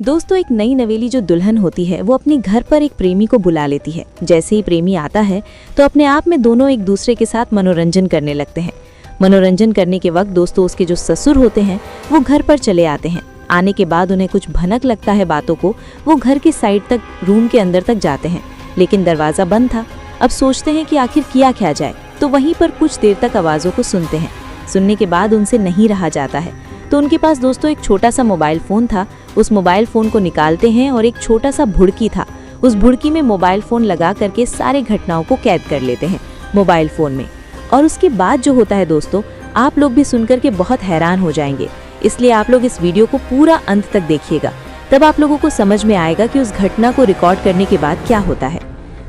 दोस्तों, एक नई नवेली जो दुल्हन होती है वो अपने घर पर एक प्रेमी को बुला लेती है। जैसे ही प्रेमी आता है तो अपने आप में दोनों एक दूसरे के साथ मनोरंजन करने लगते हैं। मनोरंजन करने के वक्त दोस्तों उसके जो ससुर होते हैं वो घर पर चले आते हैं। आने के बाद उन्हें कुछ भनक लगता है बातों को। वो घर के साइड तक, रूम के अंदर तक जाते हैं, लेकिन दरवाज़ा बंद था। अब सोचते हैं कि आखिर किया क्या जाए, तो वहीं पर कुछ देर तक आवाज़ों को सुनते हैं। सुनने के बाद उनसे नहीं रहा जाता है, तो उनके पास दोस्तों एक छोटा सा मोबाइल फ़ोन था। उस मोबाइल फ़ोन को निकालते हैं और एक छोटा सा भुड़की था, उस भुड़की में मोबाइल फ़ोन लगा करके सारे घटनाओं को कैद कर लेते हैं मोबाइल फ़ोन में। और उसके बाद जो होता है दोस्तों, आप लोग भी सुनकर के बहुत हैरान हो जाएंगे, इसलिए आप लोग इस वीडियो को पूरा अंत तक देखिएगा। तब आप लोगों को समझ में आएगा कि उस घटना को रिकॉर्ड करने के बाद क्या होता है।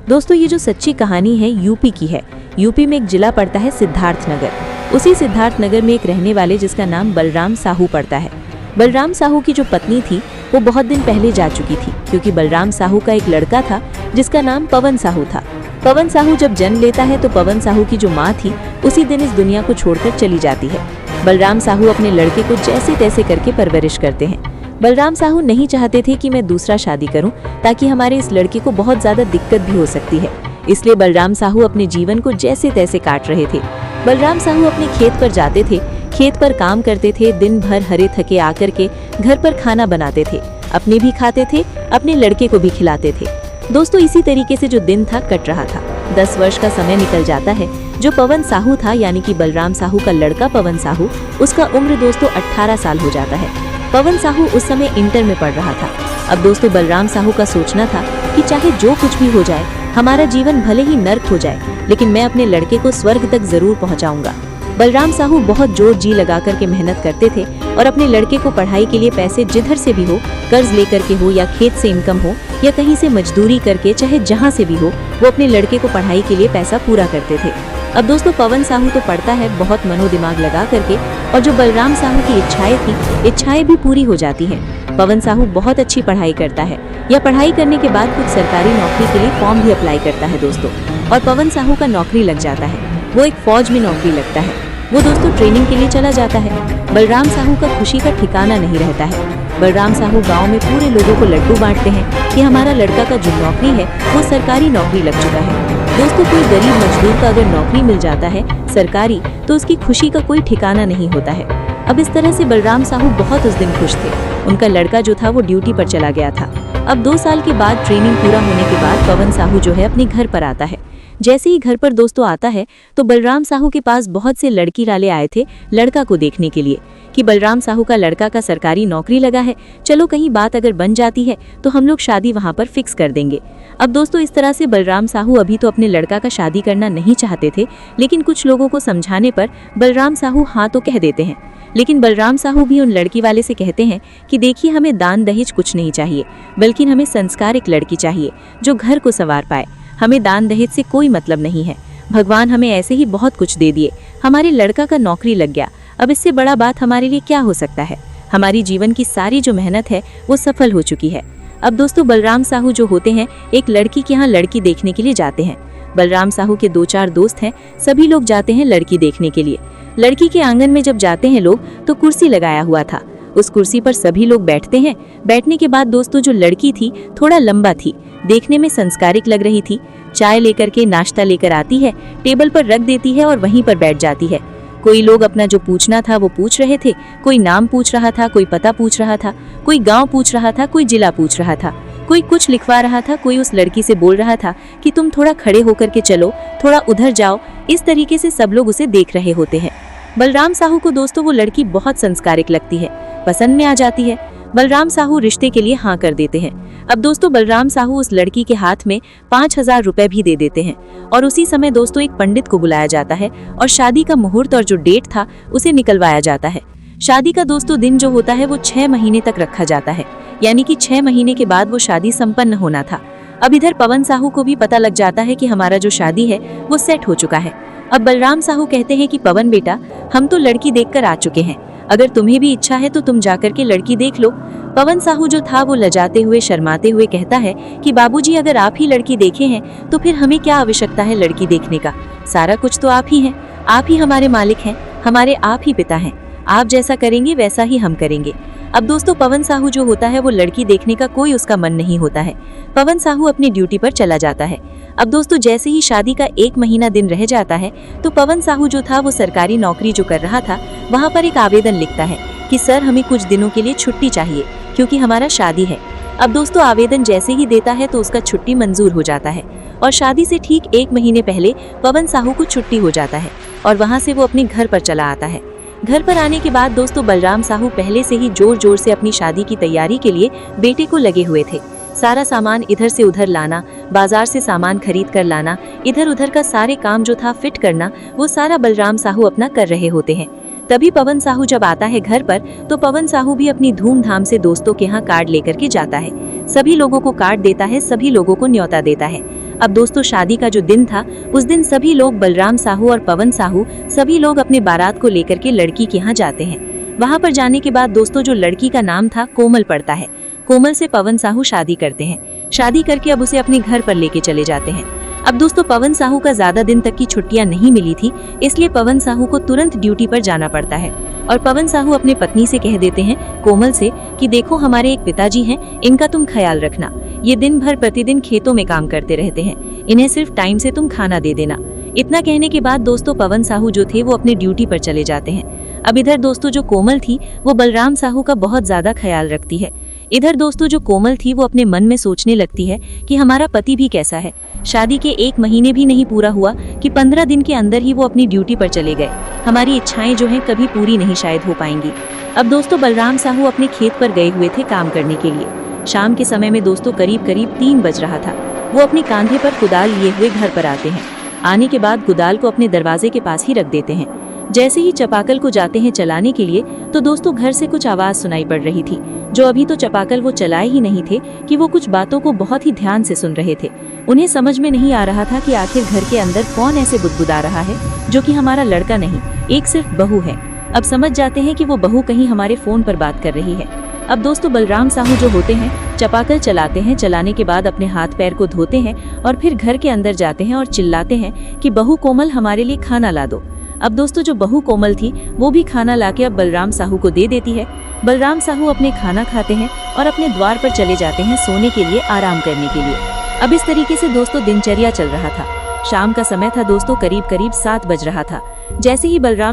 दोस्तों, ये जो सच्ची कहानी है यूपी की है। यूपी में एक जिला पड़ता है सिद्धार्थनगर। उसी सिद्धार्थनगर में एक रहने वाले जिसका नाम बलराम साहू पड़ता है। बलराम साहू की जो पत्नी थी वो बहुत दिन पहले जा चुकी थी, क्योंकि बलराम साहू का एक लड़का था जिसका नाम पवन साहू था। पवन साहू जब जन्म लेता है तो पवन साहू की जो माँ थी उसी दिन इस दुनिया को छोड़कर चली जाती है। बलराम साहू अपने लड़के को जैसे तैसे करके परवरिश करते हैं। बलराम साहू नहीं चाहते थे कि मैं दूसरा शादी करूं, ताकि हमारे इस लड़के को बहुत ज्यादा दिक्कत भी हो सकती है। इसलिए बलराम साहू अपने जीवन को जैसे तैसे काट रहे थे। बलराम साहू अपने खेत पर जाते थे, खेत पर काम करते थे, दिन भर हरे थके आकर के घर पर खाना बनाते थे, अपने भी खाते थे, अपने लड़के को भी खिलाते थे। दोस्तों, इसी तरीके से जो दिन था कट रहा था। 10 वर्ष का समय निकल जाता है। जो पवन साहू था, यानी कि बलराम साहू का लड़का पवन साहू, उसका उम्र दोस्तों 18 साल हो जाता है। पवन साहू उस समय इंटर में पढ़ रहा था। अब दोस्तों बलराम साहू का सोचना था कि चाहे जो कुछ भी हो जाए, हमारा जीवन भले ही नर्क हो जाए, लेकिन मैं अपने लड़के को स्वर्ग तक जरूर पहुंचाऊंगा। बलराम साहू बहुत जोर जी लगा करके मेहनत करते थे और अपने लड़के को पढ़ाई के लिए पैसे जिधर से भी हो, कर्ज लेकर के हो या खेत से इनकम हो या कहीं से मजदूरी करके, चाहे जहां से भी हो, वो अपने लड़के को पढ़ाई के लिए पैसा पूरा करते थे। अब दोस्तों पवन साहू तो पढ़ता है बहुत मनोदिमाग लगा करके, और जो बलराम साहू की इच्छाएं थी, इच्छाएं भी पूरी हो जाती हैं। पवन साहू बहुत अच्छी पढ़ाई करता है, या पढ़ाई करने के बाद कुछ सरकारी नौकरी के लिए फॉर्म भी अप्लाई करता है दोस्तों, और पवन साहू का नौकरी लग जाता है। वो एक फौज में नौकरी लगता है। वो दोस्तों ट्रेनिंग के लिए चला जाता है। बलराम साहू का खुशी का ठिकाना नहीं रहता है। बलराम साहू गांव में पूरे लोगों को लड्डू बांटते हैं कि हमारा लड़का का जो नौकरी है वो सरकारी नौकरी लग चुका है। दोस्तों, कोई गरीब मजदूर का अगर नौकरी मिल जाता है सरकारी, तो उसकी खुशी का कोई ठिकाना नहीं होता है। अब इस तरह से बलराम साहू बहुत उस दिन खुश थे। उनका लड़का जो था वो ड्यूटी पर चला गया था। अब 2 साल के बाद ट्रेनिंग पूरा होने के बाद पवन साहू जो है अपने घर पर आता है। जैसे ही घर पर दोस्तों आता है तो बलराम साहू के पास बहुत से लड़की वाले आए थे लड़का को देखने के लिए, कि बलराम साहू का लड़का का सरकारी नौकरी लगा है, चलो कहीं बात अगर बन जाती है तो हम लोग शादी वहां पर फिक्स कर देंगे। अब दोस्तों इस तरह से बलराम साहू अभी तो अपने लड़का का शादी करना नहीं चाहते थे, लेकिन कुछ लोगों को समझाने पर बलराम साहू हाँ तो कह देते हैं। लेकिन बलराम साहू भी उन लड़की वाले से कहते हैं कि देखिए, हमें दान दहेज कुछ नहीं चाहिए, बल्कि हमें संस्कारिक लड़की चाहिए जो घर को संवार पाए। हमें दान दहेज से कोई मतलब नहीं है। भगवान हमें ऐसे ही बहुत कुछ दे दिए, हमारे लड़का का नौकरी लग गया, अब इससे बड़ा बात हमारे लिए क्या हो सकता है। हमारी जीवन की सारी जो मेहनत है वो सफल हो चुकी है। अब दोस्तों बलराम साहू जो होते हैं एक लड़की के यहाँ लड़की देखने के लिए जाते हैं। बलराम साहू के 2-4 दोस्त हैं, सभी लोग जाते हैं लड़की देखने के लिए। लड़की के आंगन में जब जाते हैं लोग तो कुर्सी लगाया हुआ था, उस कुर्सी पर सभी लोग बैठते हैं। बैठने के बाद दोस्तों जो लड़की थी थोड़ा लंबा थी, देखने में संस्कारिक लग रही थी। चाय लेकर के नाश्ता लेकर आती है, टेबल पर रख देती है और वहीं पर बैठ जाती है। कोई लोग अपना जो पूछना था वो पूछ रहे थे, कोई नाम पूछ रहा था, कोई पता पूछ रहा था, कोई गांव पूछ रहा था, कोई जिला पूछ रहा था, कोई कुछ लिखवा रहा था, कोई उस लड़की से बोल रहा था कि तुम थोड़ा खड़े होकर के चलो, थोड़ा उधर जाओ। इस तरीके से सब लोग उसे देख रहे होते हैं। बलराम साहू को दोस्तों वो लड़की बहुत संस्कारिक लगती है, पसंद में आ जाती है। बलराम साहू रिश्ते के लिए हाँ कर देते हैं। अब दोस्तों बलराम साहू उस लड़की के हाथ में 5000 रुपए भी दे देते हैं, और उसी समय दोस्तों एक पंडित को बुलाया जाता है और शादी का मुहूर्त और जो डेट था उसे निकलवाया जाता है। शादी का दोस्तों दिन जो होता है वो 6 महीने तक रखा जाता है, यानी कि 6 महीने के बाद वो शादी संपन्न होना था। अब इधर पवन साहू को भी पता लग जाता है कि हमारा जो शादी है वो सेट हो चुका है। अब बलराम साहू कहते हैं कि पवन बेटा, हम तो लड़की देखकर आ चुके हैं, अगर तुम्हें भी इच्छा है तो तुम जाकर के लड़की देख लो। पवन साहू जो था वो लजाते हुए शर्माते हुए कहता है कि बाबूजी, अगर आप ही लड़की देखे हैं तो फिर हमें क्या आवश्यकता है लड़की देखने का, सारा कुछ तो आप ही हैं, आप ही हमारे मालिक हैं, हमारे आप ही पिता हैं, आप जैसा करेंगे वैसा ही हम करेंगे। अब दोस्तों पवन साहू जो होता है वो लड़की देखने का कोई उसका मन नहीं होता है। पवन साहू अपनी ड्यूटी पर चला जाता है। अब दोस्तों जैसे ही शादी का 1 महीना दिन रह जाता है तो पवन साहू जो था वो सरकारी नौकरी जो कर रहा था वहाँ पर एक आवेदन लिखता है कि सर हमें कुछ दिनों के लिए छुट्टी चाहिए क्योंकि हमारा शादी है। अब दोस्तों आवेदन जैसे ही देता है तो उसका छुट्टी मंजूर हो जाता है और शादी से ठीक 1 महीने पहले पवन साहू को छुट्टी हो जाता है और वहाँ से वो अपने घर पर चला आता है। घर पर आने के बाद दोस्तों बलराम साहू पहले से ही जोर जोर से अपनी शादी की तैयारी के लिए बेटे को लगे हुए थे। सारा सामान इधर से उधर लाना, बाजार से सामान खरीद कर लाना, इधर उधर का सारे काम जो था फिट करना, वो सारा बलराम साहू अपना कर रहे होते हैं। तभी पवन साहू जब आता है घर पर तो पवन साहू भी अपनी धूमधाम से दोस्तों के यहाँ कार्ड लेकर के जाता है। सभी लोगों को कार्ड देता है, सभी लोगों को न्योता देता है। अब दोस्तों शादी का जो दिन था उस दिन सभी लोग बलराम साहू और पवन साहू सभी लोग अपने बारात को लेकर के लड़की के यहाँ जाते हैं। वहाँ पर जाने के बाद दोस्तों जो लड़की का नाम था कोमल पड़ता है। कोमल से पवन साहू शादी करते हैं। शादी करके अब उसे अपने घर पर लेके चले जाते हैं। अब दोस्तों पवन साहू का ज्यादा दिन तक की छुट्टियां नहीं मिली थी, इसलिए पवन साहू को तुरंत ड्यूटी पर जाना पड़ता है और पवन साहू अपने पत्नी से कह देते हैं कोमल से कि देखो हमारे एक पिताजी हैं, इनका तुम ख्याल रखना। ये दिन भर प्रतिदिन खेतों में काम करते रहते हैं, इन्हें सिर्फ टाइम से तुम खाना दे देना। इतना कहने के बाद दोस्तों पवन साहू जो थे वो अपने ड्यूटी पर चले जाते हैं। अब इधर दोस्तों जो कोमल थी वो बलराम साहू का बहुत ज्यादा ख्याल रखती है। इधर दोस्तों जो कोमल थी वो अपने मन में सोचने लगती है कि हमारा पति भी कैसा है। शादी के 1 महीने भी नहीं पूरा हुआ कि 15 दिन के अंदर ही वो अपनी ड्यूटी पर चले गए। हमारी इच्छाएं जो हैं कभी पूरी नहीं शायद हो पाएंगी। अब दोस्तों बलराम साहू अपने खेत पर गए हुए थे काम करने के लिए। शाम के समय में दोस्तों करीब 3 बज रहा था। वो अपने कांधे पर कुदाल लिए हुए घर पर आते हैं। आने के बाद कुदाल को अपने दरवाजे के पास ही रख देते हैं। जैसे ही चापाकल को जाते हैं चलाने के लिए तो दोस्तों घर से कुछ आवाज सुनाई पड़ रही थी। जो अभी तो चापाकल वो चलाए ही नहीं थे कि वो कुछ बातों को बहुत ही ध्यान से सुन रहे थे। उन्हें समझ में नहीं आ रहा था कि आखिर घर के अंदर कौन ऐसे बुदबुदा रहा है जो कि हमारा लड़का नहीं, एक सिर्फ बहू है। अब समझ जाते हैं कि वो बहू कहीं हमारे फोन पर बात कर रही है। अब दोस्तों बलराम साहू जो होते हैं चापाकल चलाते हैं। चलाने के बाद अपने हाथ पैर को धोते हैं और फिर घर के अंदर जाते हैं और चिल्लाते हैं कि बहू कोमल हमारे लिए खाना ला दो। अब दोस्तों जो बहू कोमल थी वो भी खाना लाके अब बलराम साहू को दे देती है। बलराम साहू अपने खाना खाते हैं और अपने द्वार पर चले जाते हैं सोने के लिए, आराम करने के लिए। अब इस तरीके से दोस्तों दिनचर्या चल रहा था। शाम का समय था दोस्तों, करीब 7 बज रहा था। जैसे ही बलराम